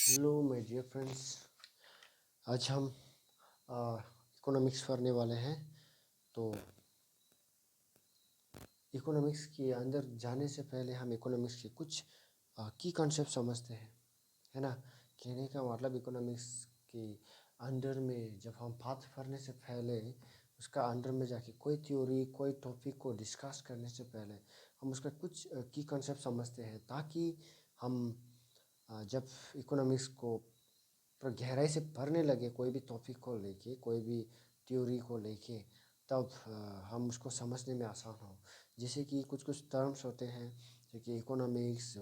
Hello my dear friends. आज हम economics पढ़ने वाले हैं। तो इकोनॉमिक्स के अंदर जाने से पहले हम इकोनॉमिक्स के कुछ की कॉन्सेप्ट समझते हैं, है ना। कहने का मतलब इकोनॉमिक्स के अंदर में जब हम बात करने से पहले उसका अंदर में जाके कोई थ्योरी कोई टॉपिक को डिस्कस करने से पहले हम उसका कुछ की कॉन्सेप्ट समझते हैं, ताकि हम जब इकोनॉमिक्स को पर गहराई से पढ़ने लगे कोई भी टॉपिक को लेके कोई भी थ्योरी को लेके, तब हम उसको समझने में आसान हो। जैसे कि कुछ कुछ टर्म्स होते हैं, जैसे कि इकोनॉमिक्स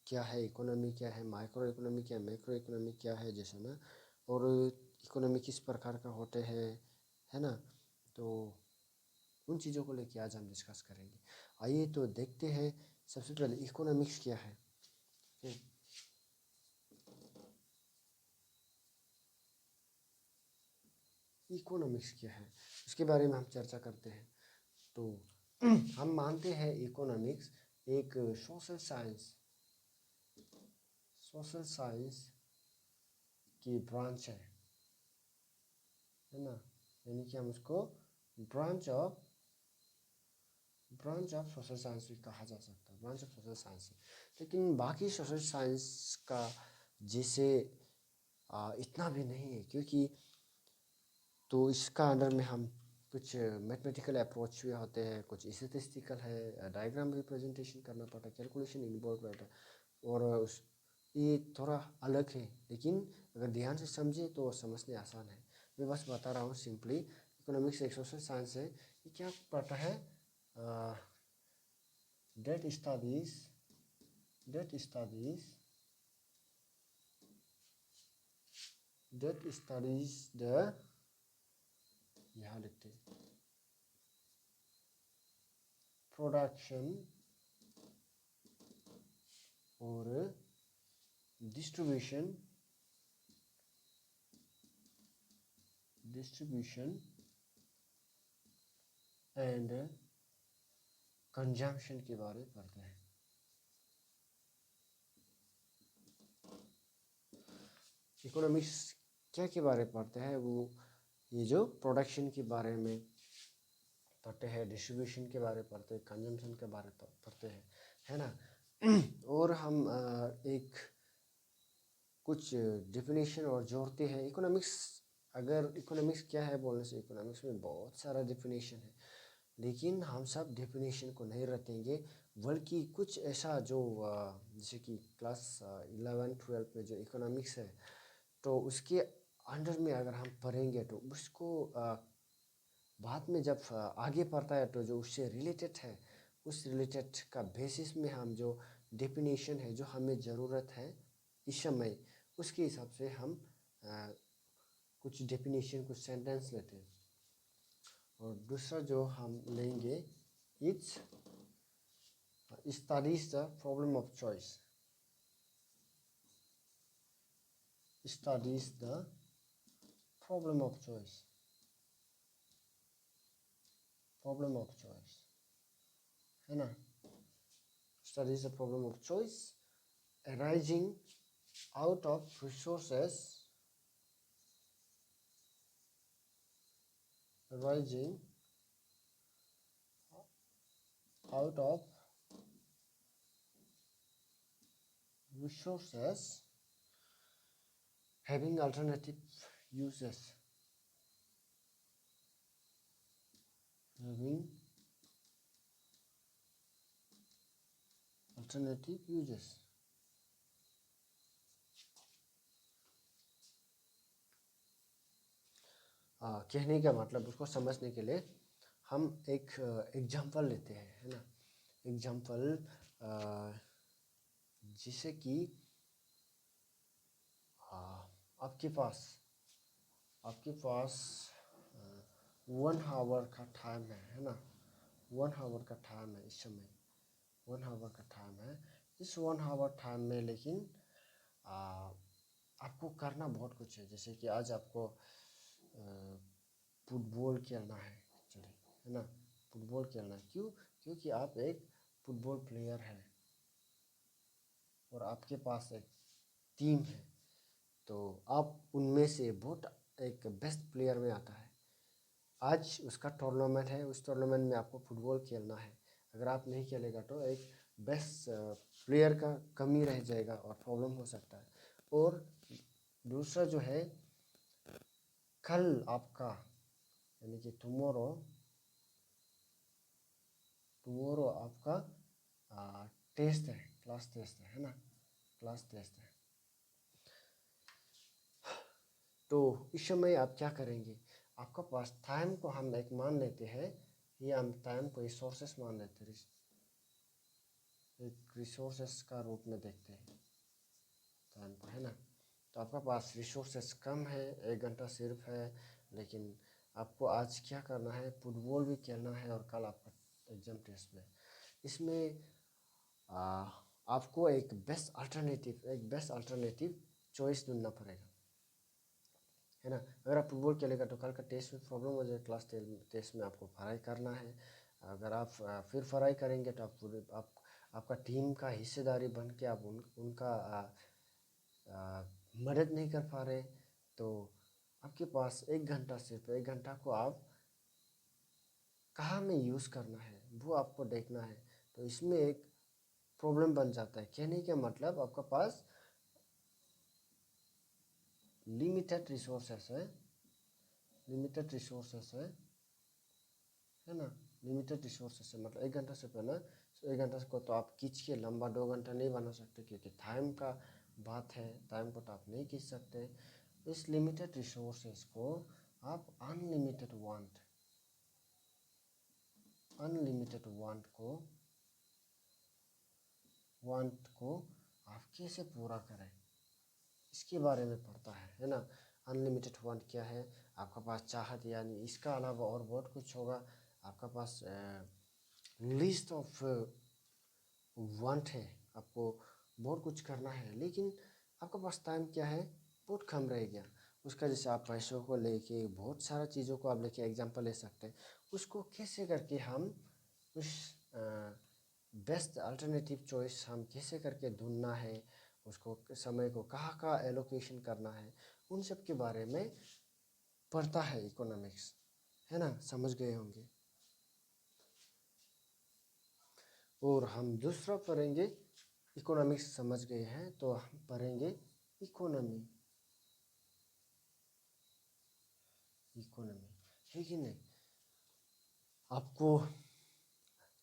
क्या है, इकोनॉमी क्या है, माइक्रो इकोनॉमी क्या है, मैक्रो इकोनॉमी क्या है, जैसे ना। और इकोनॉमी किस प्रकार का होते हैं, है ना। तो उन चीज़ों को लेके आज हम डिस्कस करेंगे। आइए तो देखते हैं सबसे पहले इकोनॉमिक्स क्या है। इकोनॉमिक्स क्या है उसके बारे में हम चर्चा करते हैं। तो हम मानते हैं इकोनॉमिक्स एक सोशल साइंस की ब्रांच है ना। यानी कि हम उसको ब्रांच ऑफ सोशल साइंस भी कहा जा सकता है, ब्रांच ऑफ सोशल साइंस। लेकिन बाकी सोशल साइंस का जैसे इतना भी नहीं है, क्योंकि तो इसका अंडर में हम कुछ मैथमेटिकल अप्रोच भी होते हैं, कुछ स्टैटिस्टिकल है, डायग्राम रिप्रेजेंटेशन करना पड़ता है, कैलकुलेशन इन्वॉल्व रहता है। और ये थोड़ा अलग है, लेकिन अगर ध्यान से समझे तो समझने आसान है। मैं बस बता रहा हूँ सिंपली। इकोनॉमिक्स एक सोशल साइंस है। ये क्या पढ़ता है, डेट स्टडीज द, यहाँ लिखते हैं, प्रोडक्शन और डिस्ट्रीब्यूशन एंड कंजम्पशन के बारे में पढ़ते हैं। इकोनॉमिक्स क्या के बारे में पढ़ते हैं, वो ये जो प्रोडक्शन के बारे में पढ़ते हैं, डिस्ट्रीब्यूशन के बारे में पढ़ते हैं, कंजम्पशन के बारे में पढ़ते हैं, है ना। और हम एक कुछ डेफिनेशन और जोड़ते हैं। इकोनॉमिक्स, अगर इकोनॉमिक्स क्या है बोलने से, इकोनॉमिक्स में बहुत सारा डेफिनेशन है, लेकिन हम सब डेफिनेशन को नहीं रटेंगे, बल्कि कुछ ऐसा जो जैसे कि क्लास 11-12 में जो इकोनॉमिक्स है, तो उसके अंडर में अगर हम पढ़ेंगे तो उसको बाद में जब आगे पढ़ता है तो जो उससे रिलेटेड है, उस रिलेटेड का बेसिस में हम जो डेफिनेशन है जो हमें ज़रूरत है इस समय, उसके हिसाब से हम कुछ डेफिनेशन कुछ सेंटेंस लेते हैं। और दूसरा जो हम लेंगे, it's studies the problem of choice. Studies the problem of choice है ना। Studies the problem of choice arising out of resources arising out of resources having alternative uses, having alternative uses। कहने का मतलब उसको समझने के लिए हम एक एग्जाम्पल लेते हैं, है ना। एग्जाम्पल जिसे कि आपके पास 1 आवर का टाइम है ना। 1 आवर का टाइम है इस समय, 1 आवर का टाइम है। इस 1 आवर टाइम में लेकिन आपको करना बहुत कुछ है। जैसे कि आज आपको फुटबॉल खेलना है, चलिए, है ना। फुटबॉल खेलना है, क्यों? क्योंकि आप एक फुटबॉल प्लेयर हैं और आपके पास एक टीम है। तो आप उनमें से बहुत एक बेस्ट प्लेयर में आता है। आज उसका टूर्नामेंट है, उस टूर्नामेंट में आपको फुटबॉल खेलना है। अगर आप नहीं खेलेगा तो एक बेस्ट प्लेयर का कमी रह जाएगा और प्रॉब्लम हो सकता है। और दूसरा जो है, कल आपका यानी कि टुमारो आपका टेस्ट है, क्लास टेस्ट है ना, क्लास टेस्ट है। तो इस समय आप क्या करेंगे, आपका पास टाइम को हम एक मान लेते हैं, ये हम टाइम को रिसोर्सेस मान लेते हैं, एक रिसोर्सेस का रूप में देखते हैं टाइम को, है ना। तो आपका पास रिसोर्सेस कम है, 1 घंटा सिर्फ है, लेकिन आपको आज क्या करना है, फुटबॉल भी खेलना है और कल आपका एग्जाम टेस्ट में। इसमें आपको एक बेस्ट अल्टरनेटिव चॉइस ढूंढना पड़ेगा, है ना। अगर आप फुटबॉल खेलेगा तो कल का टेस्ट में प्रॉब्लम हो जाएगा, क्लास टेस्ट में आपको पढ़ाई करना है। अगर आप फिर पढ़ाई करेंगे तो आपका टीम का हिस्सेदारी बन के आप उनका मदद नहीं कर पा रहे, तो आपके पास 1 घंटा, सिर्फ 1 घंटा को आप कहाँ में यूज़ करना है वो आपको देखना है। तो इसमें एक प्रॉब्लम बन जाता है, कहने का मतलब आपका पास लिमिटेड रिसोर्सेस है, है ना। लिमिटेड रिसोर्सेस है, मतलब 1 घंटा से पहले 1 घंटा को तो आप खींच के लंबा 2 घंटा नहीं बना सकते, क्योंकि टाइम का बात है, टाइम को तो आप नहीं खींच सकते। इस लिमिटेड रिसोर्सेस को आप अनलिमिटेड वांट को आप कैसे पूरा करें, इसके बारे में पढ़ता है ना। अनलिमिटेड वांट क्या है, आपका पास चाहत, यानी इसका अलावा और बहुत कुछ होगा। आपका पास लिस्ट ऑफ वांट है, आपको बहुत कुछ करना है, लेकिन आपका पास टाइम क्या है, बहुत कम रह गया उसका। जैसे आप पैसों को लेके बहुत सारा चीज़ों को आप लेके एग्जांपल ले सकते हैं, उसको कैसे करके हम उस बेस्ट अल्टरनेटिव चॉइस हम कैसे करके ढूंढना है, उसको समय को कहाँ एलोकेशन करना है, उन सब के बारे में पढ़ता है इकोनॉमिक्स, है ना। समझ गए होंगे। और हम दूसरा पढ़ेंगे, इकोनॉमिक्स समझ गए हैं तो हम पढ़ेंगे इकोनॉमी है कि नहीं। आपको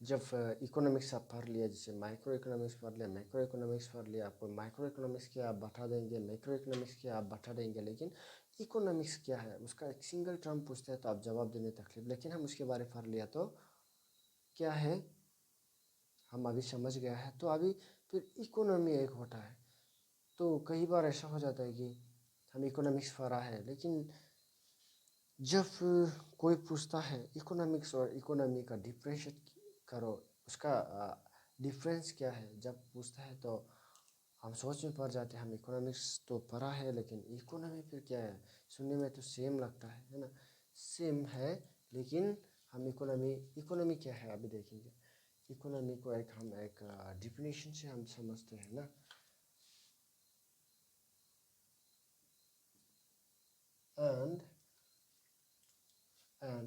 जब इकोनॉमिक्स आप पढ़ लिया, जैसे माइक्रो इकोनॉमिक्स पढ़ लिया, मैक्रो इकोनॉमिक्स पढ़ लिया, आपको माइक्रो इकोनॉमिक्स क्या आप बता देंगे, मैक्रो इकोनॉमिक्स क्या आप बता देंगे, लेकिन इकोनॉमिक्स क्या है उसका एक सिंगल टर्म पूछते हैं तो आप जवाब देने तकलीफ, लेकिन हम उसके बारे में पढ़ लिया तो क्या है, हम अभी समझ गया है। तो अभी फिर इकोनॉमी एक होता है, तो कई बार ऐसा हो जाता है कि हम इकोनॉमिक्स पढ़ा है, लेकिन जब कोई पूछता है इकोनॉमिक्स और इकोनॉमी का डिफरेंशिएट करो, उसका डिफरेंस क्या है, जब पूछता है तो हम सोच में पड़ जाते हैं, हम इकोनॉमिक्स तो पढ़ा है लेकिन इकोनॉमी फिर क्या है, सुनने में तो सेम लगता है ना। सेम है, लेकिन हम इकोनॉमी क्या है अभी देखेंगे। इकोनॉमी को हम एक डिफिनेशन से हम समझते हैं ना। and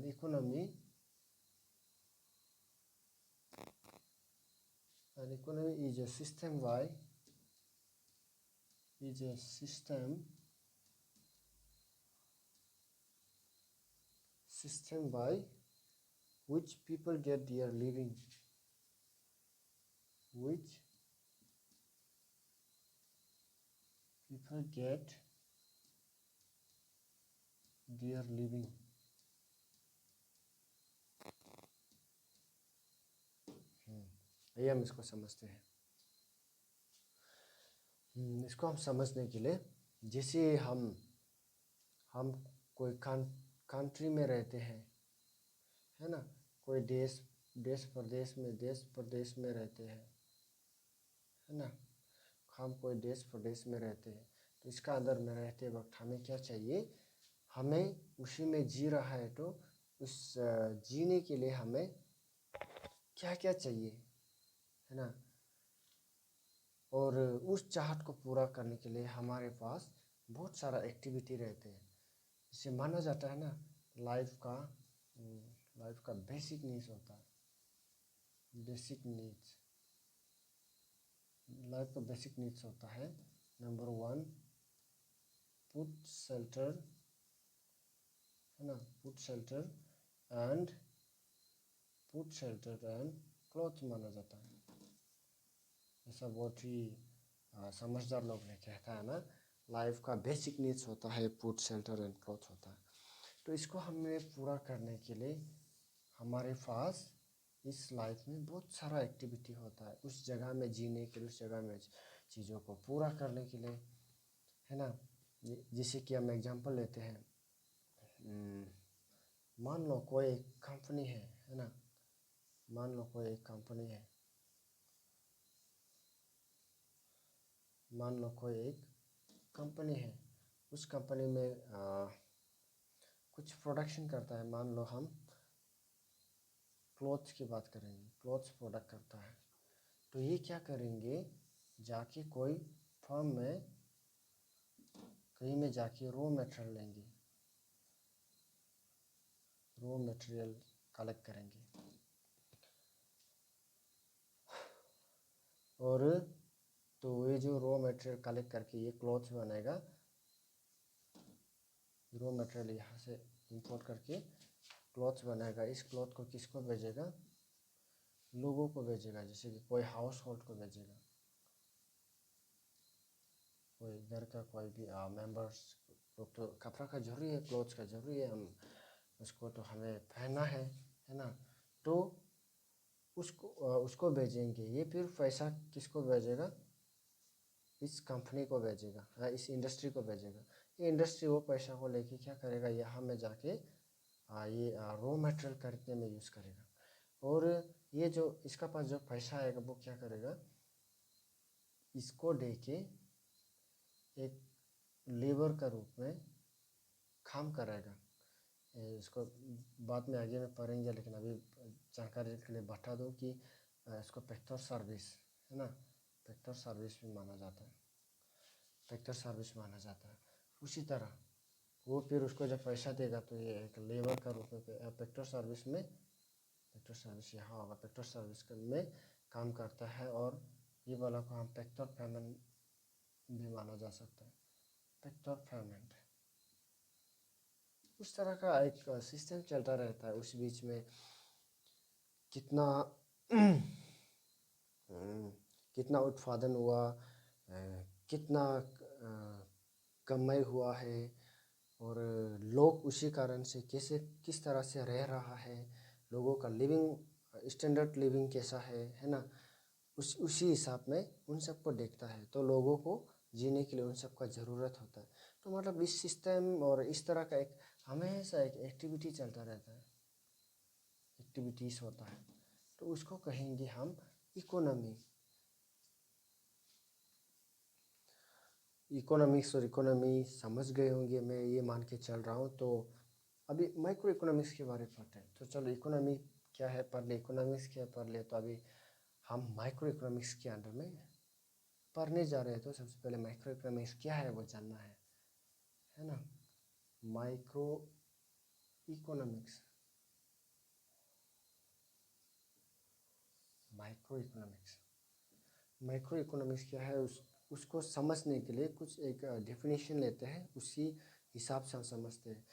economy is a system by which people get their living, आइए हम इसको समझते हैं। इसको हम समझने के लिए, जैसे हम कोई कंट्री में रहते हैं, है ना, कोई देश प्रदेश में रहते हैं, है ना। हम कोई देश प्रदेश में रहते हैं, तो इसका अंदर में रहते वक्त हमें क्या चाहिए, हमें उसी में जी रहा है तो उस जीने के लिए हमें क्या क्या चाहिए, है ना। और उस चाहत को पूरा करने के लिए हमारे पास बहुत सारा एक्टिविटी रहते हैं। इसे माना जाता है ना लाइफ का बेसिक नीड्स होता है। बेसिक नीड्स, लाइफ का बेसिक नीड्स होता है। नंबर 1 फूड शेल्टर, है ना, फूड शेल्टर एंड क्लॉथ माना जाता है। ऐसा बहुत ही समझदार लोग ने कहता है ना, लाइफ का बेसिक नीड्स होता है फूड शेल्टर एंड क्लॉथ होता है। तो इसको हमें पूरा करने के लिए हमारे पास इस लाइफ में बहुत सारा एक्टिविटी होता है, उस जगह में जीने के लिए, उस जगह में चीज़ों को पूरा करने के लिए, है ना। जैसे कि हम एग्जांपल लेते हैं, मान लो कोई एक कंपनी है ना, मान लो कोई एक कंपनी है, मान लो कोई एक कंपनी है, उस कंपनी में कुछ प्रोडक्शन करता है। मान लो हम क्लॉथ्स की बात करेंगे, क्लॉथ्स प्रोडक्ट करता है, तो ये क्या करेंगे, जाके कोई फर्म में कहीं में जाके रॉ मटेरियल लेंगे, रॉ मटेरियल कलेक्ट करेंगे, और तो ये जो रॉ मटेरियल कलेक्ट करके ये क्लॉथ्स बनेगा, रॉ मटेरियल यहाँ से इंपोर्ट करके क्लॉथ्स बनाएगा। इस क्लॉथ को किसको भेजेगा, लोगों को भेजेगा, जैसे कि कोई हाउस होल्ड को भेजेगा, कोई घर का कोई भी मेंबर्स लोग। तो कपड़ा का जरूरी है, क्लॉथ्स का जरूरी है, हम उसको तो हमें पहनना है ना। तो उसको भेजेंगे, ये फिर पैसा किसको भेजेगा, इस कंपनी को भेजेगा, इस इंडस्ट्री को भेजेगा। ये इंडस्ट्री वो पैसा को लेके क्या करेगा, यहाँ में जाके ये रॉ मटेरियल खरीदने में यूज़ करेगा। और ये जो इसका पास जो पैसा आएगा वो क्या करेगा, इसको दे के एक लेबर का रूप में काम करेगा। इसको बाद में आगे में पढ़ेंगे, लेकिन अभी जानकारी के लिए बता दूं कि इसको पेक्टर सर्विस, है ना, पेक्टर सर्विस भी माना जाता है, पेक्टर सर्विस माना जाता है। उसी तरह वो फिर उसको जब पैसा देगा तो ये एक लेबर का रूप में पेक्टर सर्विस में, पेक्टर सर्विस यहाँ होगा, पेक्टर सर्विस में काम करता है। और ये वाला को हम पेक्टर पेमेंट भी माना जा सकता है, पेक्टर पेमेंट। उस तरह का एक सिस्टम चलता रहता है। उस बीच में कितना कितना उत्पादन हुआ, कितना कमाई हुआ है, और लोग उसी कारण से कैसे किस तरह से रह रहा है, लोगों का लिविंग स्टैंडर्ड लिविंग कैसा है ना, उसी हिसाब में उन सबको देखता है। तो लोगों को जीने के लिए उन सब का ज़रूरत होता है। तो मतलब इस सिस्टम और इस तरह का एक हमेशा एक एक्टिविटी चलता रहता है, एक्टिविटीज़ होता है, तो उसको कहेंगे हम इकोनॉमी। इकोनॉमिक्स और इकोनॉमी समझ गए होंगे, मैं ये मान के चल रहा हूँ। तो अभी माइक्रो इकोनॉमिक्स के बारे में पढ़ते हैं। तो चलो इकोनॉमी क्या है पढ़ ले, इकोनॉमिक्स क्या है पढ़ ले। तो अभी हम माइक्रो इकोनॉमिक्स के अंडर में पढ़ने जा रहे हैं। तो सबसे पहले माइक्रो इकोनॉमिक्स क्या है वो जानना है ना। Micro economics, micro economics, micro economics क्या है, उसको समझने के लिए कुछ एक डेफिनेशन लेते हैं, उसी हिसाब से हम समझते हैं।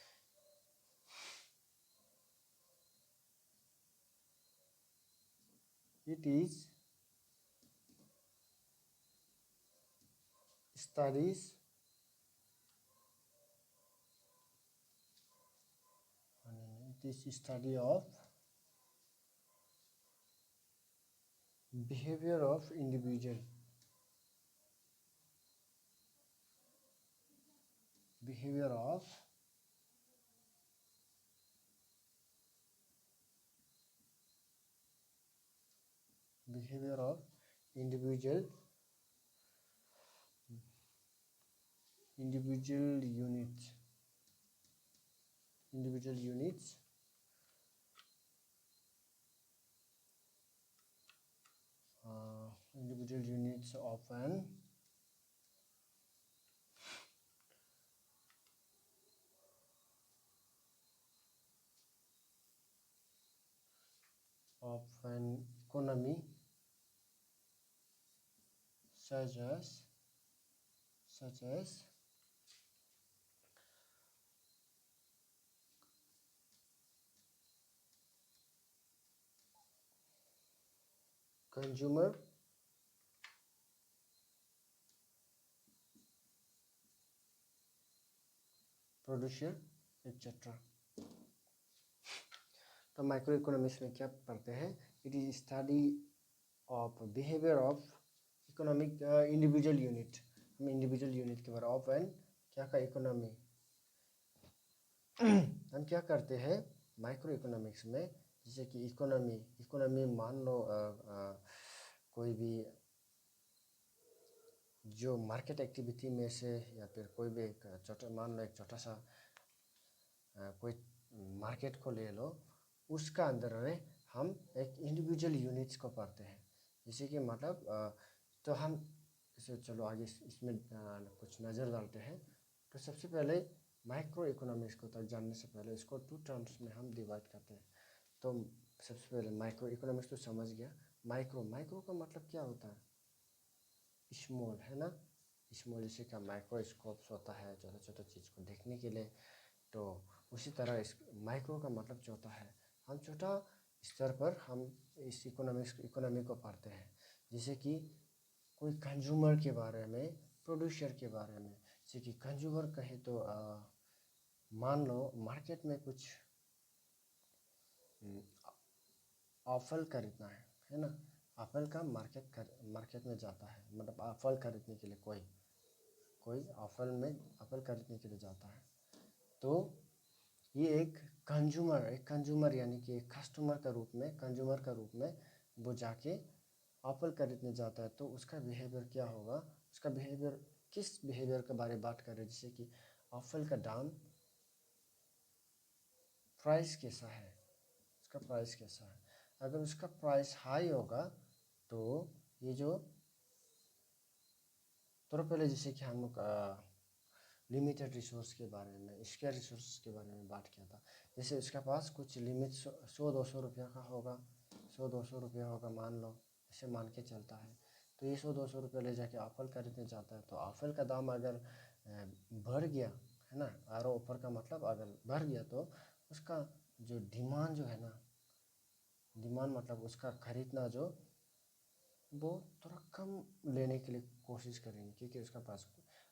It is studies this study of behavior of individual, behavior of individual units, individual units individual units of an of an economy such as consumer, producer, etc. तो माइक्रो इकोनॉमिक्स में क्या पढ़ते हैं? It is study of behaviour of economic individual unit. हम individual unit के बारे of and क्या का इकोनॉमी हम क्या करते हैं माइक्रो इकोनॉमिक्स में, जैसे कि इकोनॉमी मान लो कोई भी जो मार्केट एक्टिविटी में से या फिर कोई भी एक छोटा मान लो एक छोटा सा कोई मार्केट को ले लो, उसका अंदर में हम एक इंडिविजुअल यूनिट्स को पढ़ते हैं। जैसे कि मतलब तो हम इसे चलो आगे इसमें कुछ नज़र डालते हैं। तो सबसे पहले माइक्रो इकोनॉमिक्स को तक जानने से पहले इसको 2 टर्म्स में हम डिवाइड करते हैं। तो सबसे पहले माइक्रो इकोनॉमिक्स तो समझ गया। माइक्रो का मतलब क्या होता है? स्मॉल, है ना। स्मॉल जैसे का माइक्रोस्कोप्स होता है छोटा छोटा चीज़ को देखने के लिए। तो उसी तरह इस माइक्रो का मतलब जो होता है हम छोटा स्तर पर हम इस इकोनॉमी को पढ़ते हैं। जैसे कि कोई कंज्यूमर के बारे में, प्रोड्यूसर के बारे में। जैसे कि कंज्यूमर कहे तो मान लो मार्केट में कुछ एप्पल खरीदना है ना। एप्पल का मार्केट में जाता है, मतलब एप्पल खरीदने के लिए कोई एप्पल खरीदने के लिए जाता है। तो ये एक कंज्यूमर यानी कि एक कस्टमर का रूप में, कंज्यूमर का रूप में वो जाके एप्पल खरीदने जाता है। तो उसका बिहेवियर क्या होगा? उसका बिहेवियर किस बिहेवियर के बारे में बात कर रहे हैं? जैसे कि एप्पल का दाम, प्राइस कैसा है, उसका प्राइस कैसा है। अगर उसका प्राइस हाई होगा तो ये जो थोड़ा पहले जैसे कि हम लोग लिमिटेड रिसोर्स के बारे में, स्केयर रिसोर्स के बारे में बात किया था। जैसे उसके पास कुछ लिमिट 100-200 रुपया का होगा, 100-200 रुपया होगा मान लो, ऐसे मान के चलता है। तो ये 100-200 रुपया ले जाके एप्पल खरीदने जाता है। तो एप्पल का दाम अगर बढ़ गया, है ना, और ऊपर का मतलब अगर बढ़ गया तो उसका जो डिमांड जो है ना, डिमांड मतलब उसका खरीदना जो वो थोड़ा कम लेने के लिए कोशिश करेंगे, क्योंकि उसका पास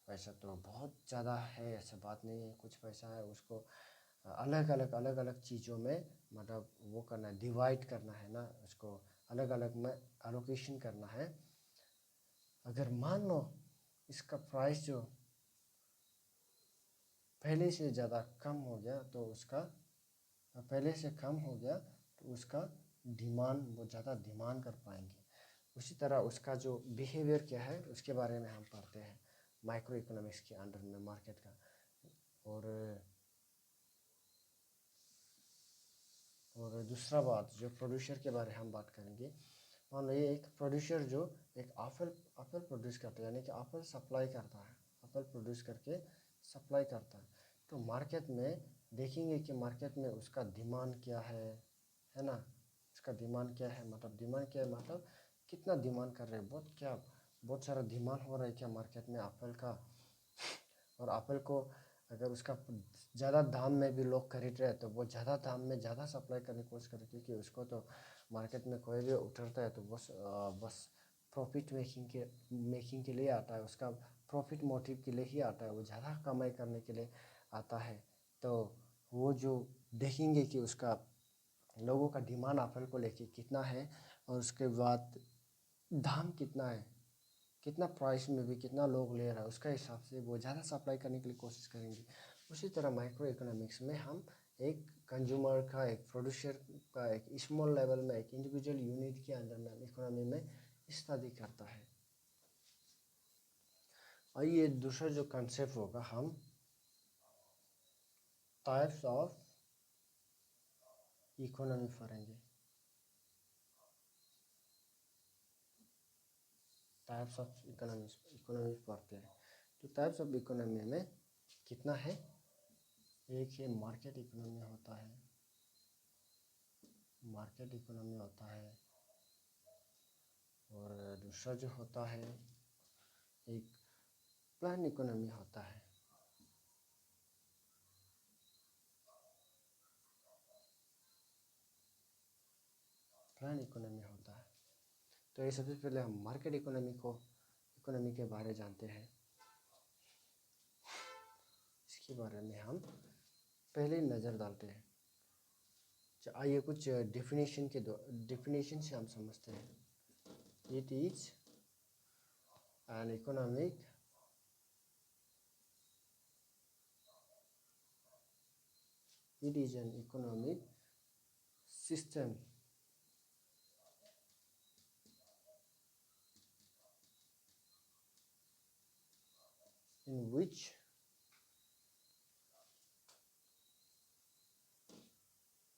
पैसा तो बहुत ज़्यादा है, ऐसा बात नहीं है। कुछ पैसा है, उसको अलग अलग चीज़ों में मतलब वो करना है, डिवाइड करना है ना, उसको अलग अलग में एलोकेशन करना है। अगर मान लो इसका प्राइस जो पहले से ज़्यादा कम हो गया तो उसका पहले से कम हो गया तो उसका डिमांड, वो ज़्यादा डिमांड कर पाएंगे। उसी तरह उसका जो बिहेवियर क्या है उसके बारे में हम पढ़ते हैं माइक्रो इकोनॉमिक्स के अंडर में मार्केट का। और दूसरा बात जो प्रोड्यूसर के बारे में हम बात करेंगे। मान लो ये एक प्रोड्यूसर जो एक एप्पल प्रोड्यूस करता है, यानी कि एप्पल सप्लाई करता है, एप्पल प्रोड्यूस करके सप्लाई करता है। तो मार्केट में देखेंगे कि मार्केट में उसका डिमांड क्या है ना। उसका डिमांड क्या है, मतलब डिमांड क्या है, मतलब कितना डिमांड कर रहे हैं, बहुत सारा डिमांड हो रहा है क्या मार्केट में एप्पल का। और एप्पल को अगर उसका ज़्यादा दाम में भी लोग खरीद रहे हैं तो वो ज़्यादा दाम में ज़्यादा सप्लाई करने की कोशिश करें, क्योंकि उसको तो मार्केट में कोई भी उतरता है तो बस प्रॉफिट मेकिंग के लिए आता है, उसका प्रॉफिट मोटिव के लिए ही आता है, वो ज़्यादा कमाई करने के लिए आता है। तो वो जो देखेंगे कि उसका लोगों का डिमांड एप्पल को लेके कितना है और उसके बाद दाम कितना है, कितना प्राइस में भी कितना लोग ले रहा है, उसका हिसाब से वो ज़्यादा सप्लाई करने के लिए कोशिश करेंगे। उसी तरह माइक्रो इकोनॉमिक्स में हम एक कंज्यूमर का, एक प्रोड्यूसर का, एक स्मॉल लेवल में, एक इंडिविजुअल यूनिट के अंदर में इकोनॉमी में स्टडी करता है। आइए दूसरा जो कंसेप्ट होगा, हम टाइप्स ऑफ इकोनॉमी पढ़ेंगे। टाइप्स ऑफ इकोनॉमी पढ़ते हैं। तो टाइप्स ऑफ इकोनॉमी में कितना है? एक है मार्केट इकोनॉमी होता है, मार्केट इकोनॉमी होता है, और दूसरा जो होता है एक प्लान इकोनॉमी होता है। प्लान इकोनॉमी होता है। तो ये सबसे पहले हम मार्केट इकोनॉमी के बारे जानते हैं। इसके बारे में हम पहले नज़र डालते हैं। आइए कुछ डेफिनेशन से हम समझते हैं। It is an economic system in which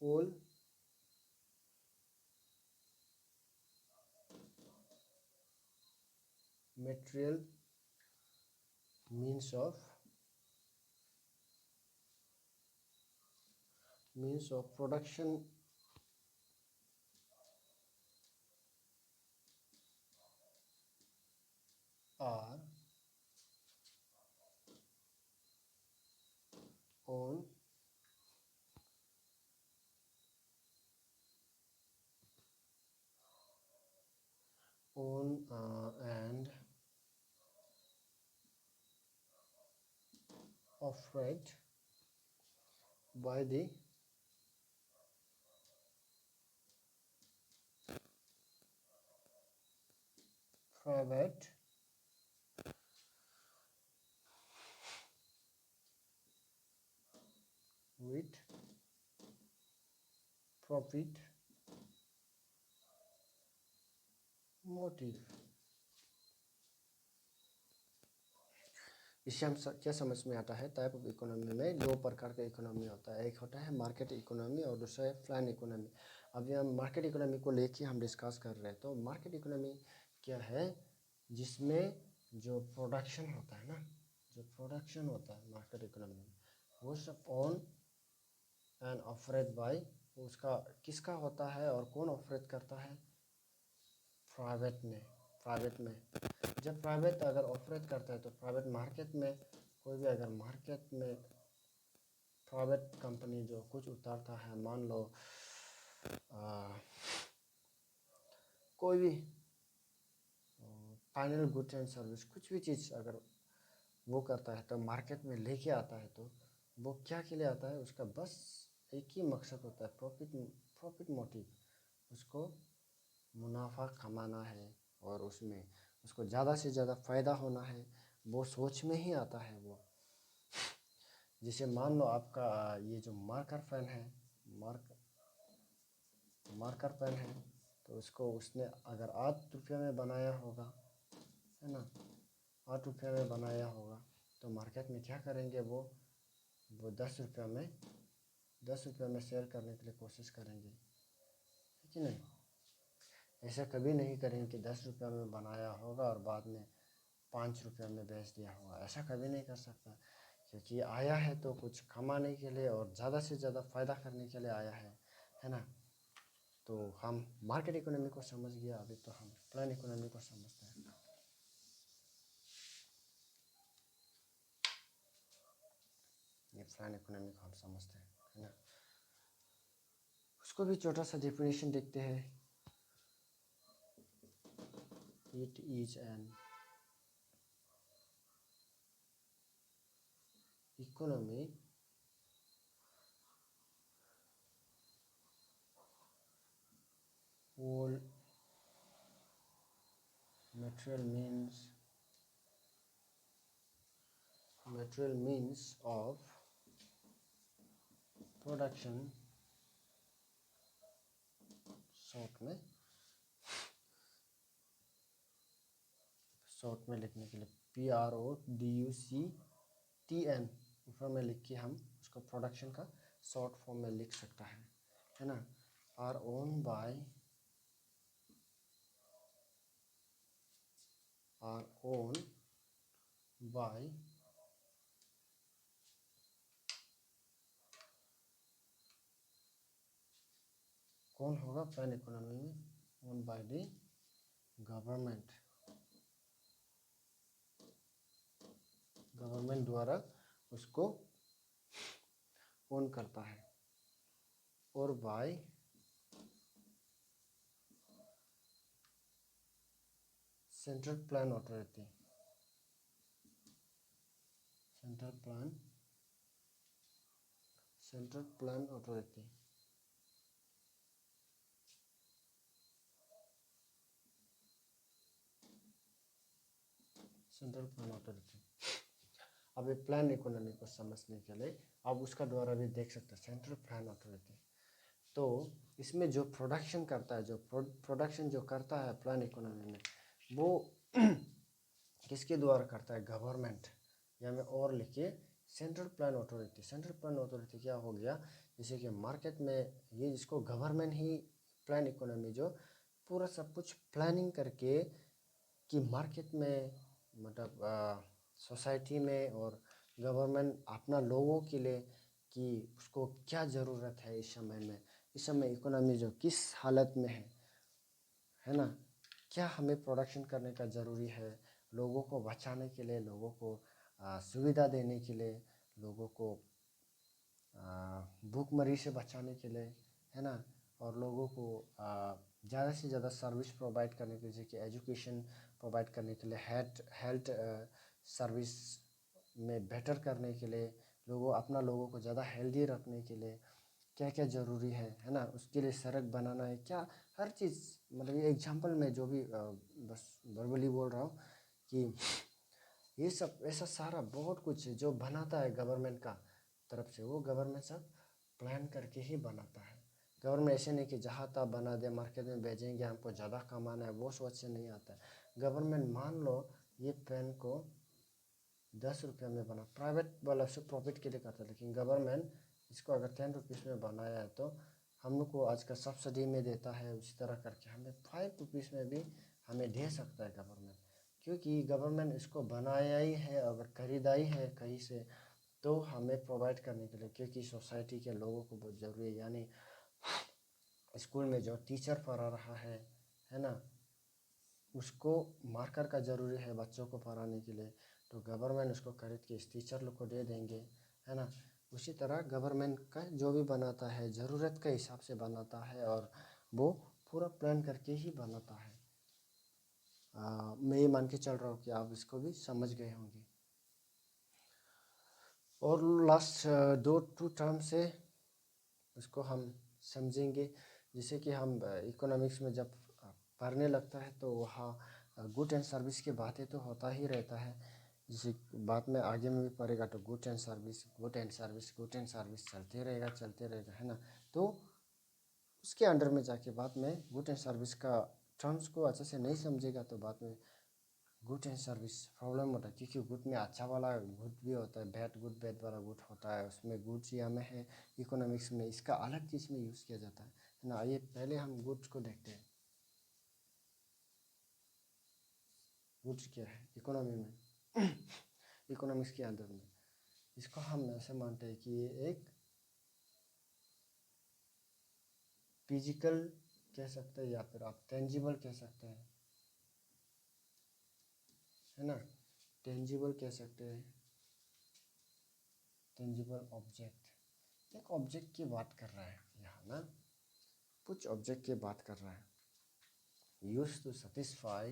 all material means of production are on and offered by the private with profit motive। इससे हम क्या समझ में आता है? टाइप ऑफ इकोनॉमी में दो प्रकार का इकोनॉमी होता है। एक होता है मार्केट इकोनॉमी और दूसरा है प्लान इकोनॉमी। अभी हम मार्केट इकोनॉमी को लेके हम डिस्कस कर रहे हैं। तो मार्केट इकोनॉमी क्या है? जिसमें जो प्रोडक्शन होता है ना, जो प्रोडक्शन होता है मार्केट इकोनॉमी में, वो सब ऑन एंड ऑफरेड बाय, उसका किसका होता है और कौन ऑपरेट करता है? प्राइवेट में। जब प्राइवेट अगर ऑपरेट करता है तो प्राइवेट मार्केट में, कोई भी अगर मार्केट में प्राइवेट कंपनी जो कुछ उतारता है, मान लो कोई भी फाइनल गुड्स एंड सर्विस, कुछ भी चीज़ अगर वो करता है तो मार्केट में लेके आता है, तो वो क्या के लिए आता है? उसका बस एक ही मकसद होता है, प्रॉफिट मोटिव। उसको मुनाफा कमाना है और उसमें उसको ज़्यादा से ज़्यादा फ़ायदा होना है, वो सोच में ही आता है वो। जैसे मान लो आपका ये जो मार्कर पेन है, मार्कर पेन है, तो उसको उसने अगर 8 रुपये में बनाया होगा, है ना, 8 रुपये में बनाया होगा, तो मार्केट में क्या करेंगे? वो 10 रुपये में सेल करने के लिए कोशिश करेंगे, है कि नहीं? ऐसा कभी नहीं करेंगे कि 10 रुपये में बनाया होगा और बाद में 5 रुपये में बेच दिया होगा। ऐसा कभी नहीं कर सकता, क्योंकि आया है तो कुछ कमाने के लिए और ज़्यादा से ज़्यादा फ़ायदा करने के लिए आया है ना। तो हम मार्केट इकोनॉमी को समझ गया, अभी तो हम प्लान इकोनॉमी को समझते हैं। ये प्लान इकोनॉमी को हम समझते हैं, है ना। उसको भी छोटा सा डेफिनेशन देखते हैं। It is an economy all material means of production, short में लिखने के लिए PRODUCTN ऊपर में लिख के हम उसको प्रोडक्शन का शॉर्ट फॉर्म में लिख सकता है ना। आर ओन बाय कौन होगा प्लान इकोनॉमी में? Own by the government, government द्वारा उसको ओन करता है, और by central plan authority, central plan authority. Central plan authority. अब ये प्लान इकोनॉमी को समझने के लिए आप उसका द्वारा भी देख सकते हैं, सेंट्रल प्लान अथॉरिटी। तो इसमें जो प्रोडक्शन करता है, जो प्रोडक्शन जो करता है प्लान इकोनॉमी में, वो किसके द्वारा करता है? गवर्नमेंट, या में और लिखिए central plan authority. Central plan authority क्या हो गया? जैसे कि मार्केट में ये जिसको गवर्नमेंट ही प्लान इकोनॉमी जो पूरा सब कुछ प्लानिंग करके कि मार्केट में मतलब सोसाइटी में और गवर्नमेंट अपना लोगों के लिए कि उसको क्या ज़रूरत है इस समय में, इस समय इकोनॉमी जो किस हालत में है ना, क्या हमें प्रोडक्शन करने का ज़रूरी है, लोगों को बचाने के लिए, लोगों को सुविधा देने के लिए, लोगों को भूखमरी से बचाने के लिए, है ना, और लोगों को ज़्यादा से ज़्यादा सर्विस प्रोवाइड करने के लिए, जैसे कि एजुकेशन प्रोवाइड करने के लिए, हेल्थ सर्विस में बेटर करने के लिए, अपना लोगों को ज़्यादा हेल्दी रखने के लिए क्या क्या ज़रूरी है ना, उसके लिए सड़क बनाना है क्या, हर चीज़। मतलब ये एग्जांपल में जो भी बस वर्बली बोल रहा हूँ कि ये सब ऐसा सारा बहुत कुछ जो बनाता है गवर्नमेंट का तरफ से, वो गवर्नमेंट सब प्लान करके ही बनाता है। गवर्नमेंट ऐसे नहीं कि जहाँ तहाँ बना दे, मार्केट में बेचेंगे हमको ज़्यादा कमाना है, वो सोच से नहीं आता है। गवर्नमेंट मान लो ये पेन को 10 रुपये में बना, प्राइवेट वाला से प्रॉफिट के लिए करता है, लेकिन गवर्नमेंट इसको अगर 10 रुपीज़ में बनाया है तो हम लोग को आज का सब्सिडी में देता है, उसी तरह करके हमें 5 रुपीज़ में भी हमें दे सकता है गवर्नमेंट, क्योंकि गवर्नमेंट इसको बनाया ही है, अगर खरीदा ही है कहीं से तो हमें प्रोवाइड करने के लिए, क्योंकि सोसाइटी के लोगों को बहुत ज़रूरी है। यानी स्कूल में जो टीचर पढ़ा रहा है ना, उसको मार्कर का ज़रूरी है बच्चों को पढ़ाने के लिए, तो गवर्नमेंट उसको खरीद के इस टीचर लोग को दे देंगे, है ना। उसी तरह गवर्नमेंट का जो भी बनाता है ज़रूरत के हिसाब से बनाता है, और वो पूरा प्लान करके ही बनाता है। मैं ये मान के चल रहा हूँ कि आप इसको भी समझ गए होंगे। और लास्ट दो टर्म से इसको हम समझेंगे, जैसे कि हम इकोनॉमिक्स में जब पढ़ने लगता है तो वहाँ गुड एंड सर्विस की बातें तो होता ही रहता है, जैसे बाद में आगे में भी पढ़ेगा तो good and service, good and service, good and service चलते रहेगा, है ना। तो उसके अंडर में जाके बाद में गुड एंड सर्विस का टर्म्स को अच्छे से नहीं समझेगा तो बाद में गुड एंड सर्विस प्रॉब्लम होता है, क्योंकि गुड में अच्छा वाला गुड भी होता है, बैड वाला गुड होता है, उसमें गुड्स या में है, इकोनॉमिक्स में इसका अलग चीज़ में यूज़ किया जाता है ना। ये पहले हम गुड्स को देखते हैं, गुड्स क्या है इकोनॉमी में इकोनॉमिक्स के अंदर में इसको हम ऐसे मानते हैं कि ये एक फिजिकल कह सकते हैं या फिर आप टेंजिबल कह सकते हैं, है ना, टेंजिबल कह सकते हैं, टेंजिबल ऑब्जेक्ट, एक ऑब्जेक्ट की बात कर रहा है यहाँ ना, कुछ ऑब्जेक्ट की बात कर रहा है। Use to satisfy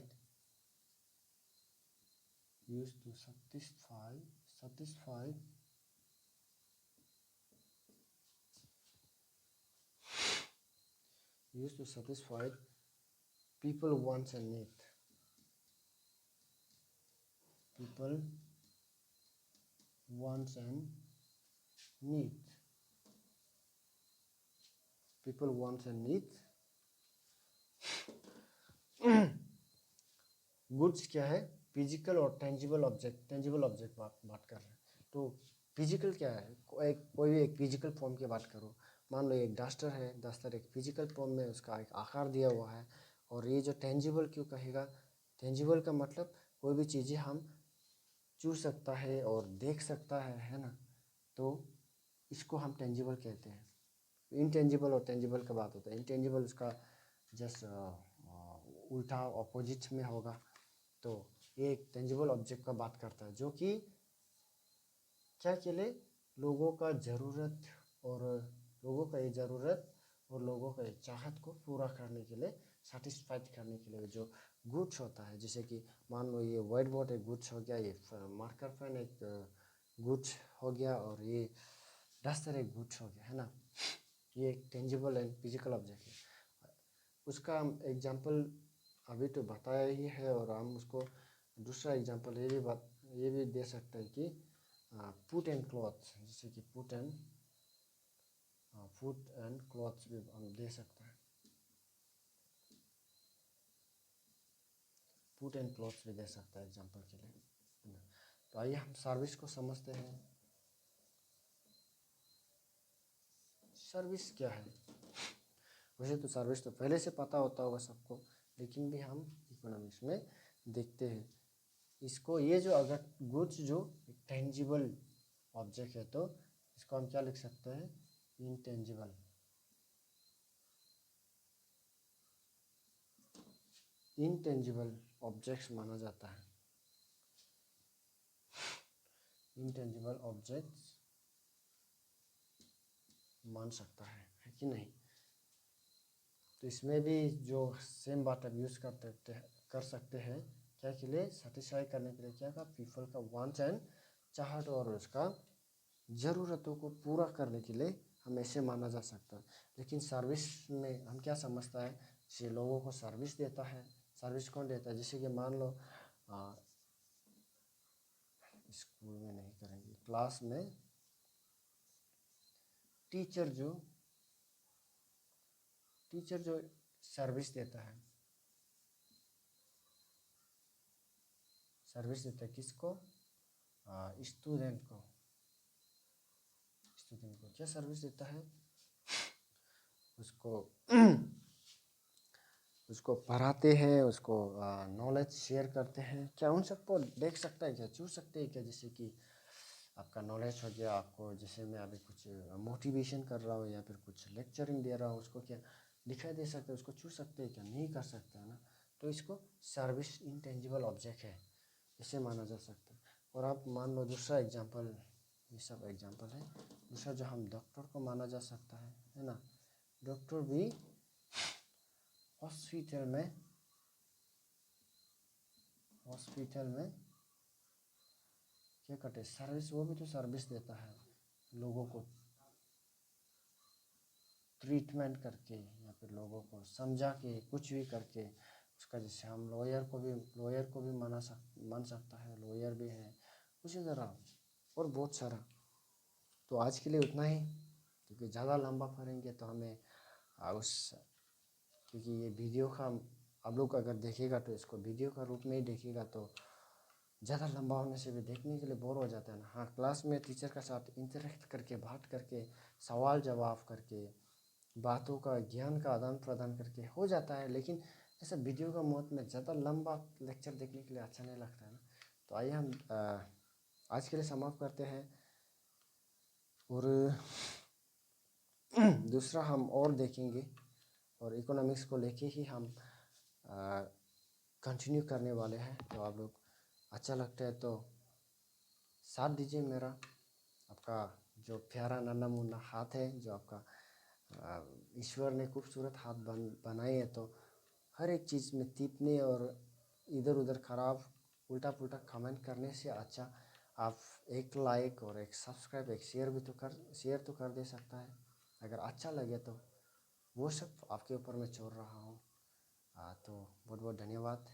people wants and need, people wants and need, people wants and need। Goods क्या है? फिजिकल और टेंजिबल ऑब्जेक्ट, बात कर रहे हैं। तो फिजिकल क्या है? कोई भी एक फिजिकल फॉर्म की बात करो, मान लो एक डस्टर है, डस्टर एक फिजिकल फॉर्म में उसका एक आकार दिया हुआ है। और ये जो टेंजिबल क्यों कहेगा? टेंजिबल का मतलब कोई भी चीज़ें हम छू सकता है और देख सकता है ना, तो इसको हम टेंजिबल कहते हैं। इंटेंजिबल और टेंजिबल का बात होता है। इंटेंजिबल उसका जस्ट उल्टा ऑपोजिट में होगा। तो ये एक टेंजिबल ऑब्जेक्ट का बात करता है जो कि क्या के लिए लोगों का ज़रूरत और लोगों का ये ज़रूरत और लोगों का ये चाहत को पूरा करने के लिए, सेटिस्फाइड करने के लिए जो गुड्स होता है, जैसे कि मान लो ये वाइट बोर्ड एक गुड्स हो गया, ये मार्कर पेन एक गुड्स हो गया और ये डस्टर एक गुड्स हो गया, है ना। ये एक टेंजिबल एंड फिजिकल ऑब्जेक्ट है। उसका हम एग्जांपल अभी तो बताया ही है और हम उसको दूसरा एग्जांपल ये भी दे सकते हैं कि फूड एंड क्लॉथ, जैसे कि फूड एंड क्लॉथ्स भी हम दे सकते हैं, फूड एंड क्लॉथ्स भी दे सकते हैं एग्जांपल के लिए, है ना। तो आइए हम सर्विस को समझते हैं। सर्विस क्या है? वैसे तो सर्विस तो पहले से पता होता होगा सबको, लेकिन भी हम इकोनॉमिक्स में देखते हैं इसको। ये जो अगर गुड्स जो टेंजिबल ऑब्जेक्ट है तो इसको हम क्या लिख सकते हैं? इंटेंजिबल। इंटेंजिबल ऑब्जेक्ट्स माना जाता है, इंटेंजिबल ऑब्जेक्ट्स मान सकता है कि नहीं। तो इसमें भी जो सेम बात अब यूज़ कर सकते हैं क्या के लिए? सेटिस्फाई करने के लिए, क्या का पीपल का वांट्स एंड चाहत और उसका ज़रूरतों को पूरा करने के लिए हम ऐसे माना जा सकता है। लेकिन सर्विस में हम क्या समझता है? जैसे लोगों को सर्विस देता है, सर्विस कौन देता है? जैसे कि मान लो स्कूल में नहीं करेंगे, क्लास में टीचर जो सर्विस देता है, सर्विस देता है किसको? स्टूडेंट को। स्टूडेंट को क्या सर्विस देता है? उसको पढ़ाते हैं, उसको नॉलेज शेयर करते हैं। क्या उन सबको देख सकता है क्या, छू सकते हैं क्या? जैसे कि आपका नॉलेज हो गया, आपको जैसे मैं अभी कुछ मोटिवेशन कर रहा हूँ या फिर कुछ लेक्चरिंग दे रहा हूँ, उसको क्या दिखाई दे सकता है? उसको छू सकते हैं क्या? नहीं कर सकते है ना। तो इसको सर्विस इंटेंजिबल ऑब्जेक्ट है, इसे माना जा सकता है। और आप मान लो दूसरा एग्जांपल, ये सब एग्जांपल है। दूसरा जो हम डॉक्टर को माना जा सकता है ना। डॉक्टर भी हॉस्पिटल में क्या करते हैं? सर्विस, वो भी तो सर्विस देता है लोगों को ट्रीटमेंट करके या फिर लोगों को समझा के कुछ भी करके उसका। जैसे हम लॉयर को भी मान सकता है, लॉयर भी है उसी तरह, और बहुत सारा। तो आज के लिए उतना ही, क्योंकि ज़्यादा लंबा करेंगे तो हमें क्योंकि ये वीडियो का आप लोग अगर देखेगा तो इसको वीडियो का रूप में ही देखेगा तो ज़्यादा लंबा होने से भी देखने के लिए बोर हो जाता है ना। हाँ, क्लास में टीचर के साथ इंटरेक्ट करके, बात करके, सवाल जवाब करके, बातों का ज्ञान का आदान प्रदान करके हो जाता है। लेकिन ऐसा वीडियो का मोड में ज़्यादा लंबा लेक्चर देखने के लिए अच्छा नहीं लगता है ना। तो आइए हम आज के लिए समाप्त करते हैं और दूसरा हम और देखेंगे और इकोनॉमिक्स को लेके ही हम कंटिन्यू करने वाले हैं। तो आप लोग अच्छा लगता है तो साथ दीजिए मेरा। आपका जो प्यारा नन्हा मुन्ना हाथ है, जो आपका ईश्वर ने खूबसूरत हाथ बनाए हैं, तो हर एक चीज़ में टीपने और इधर उधर ख़राब उल्टा पुल्टा कमेंट करने से अच्छा आप एक लाइक और एक सब्सक्राइब, एक शेयर तो कर दे सकता है। अगर अच्छा लगे तो वो सब आपके ऊपर मैं छोड़ रहा हूँ। तो बहुत बहुत धन्यवाद।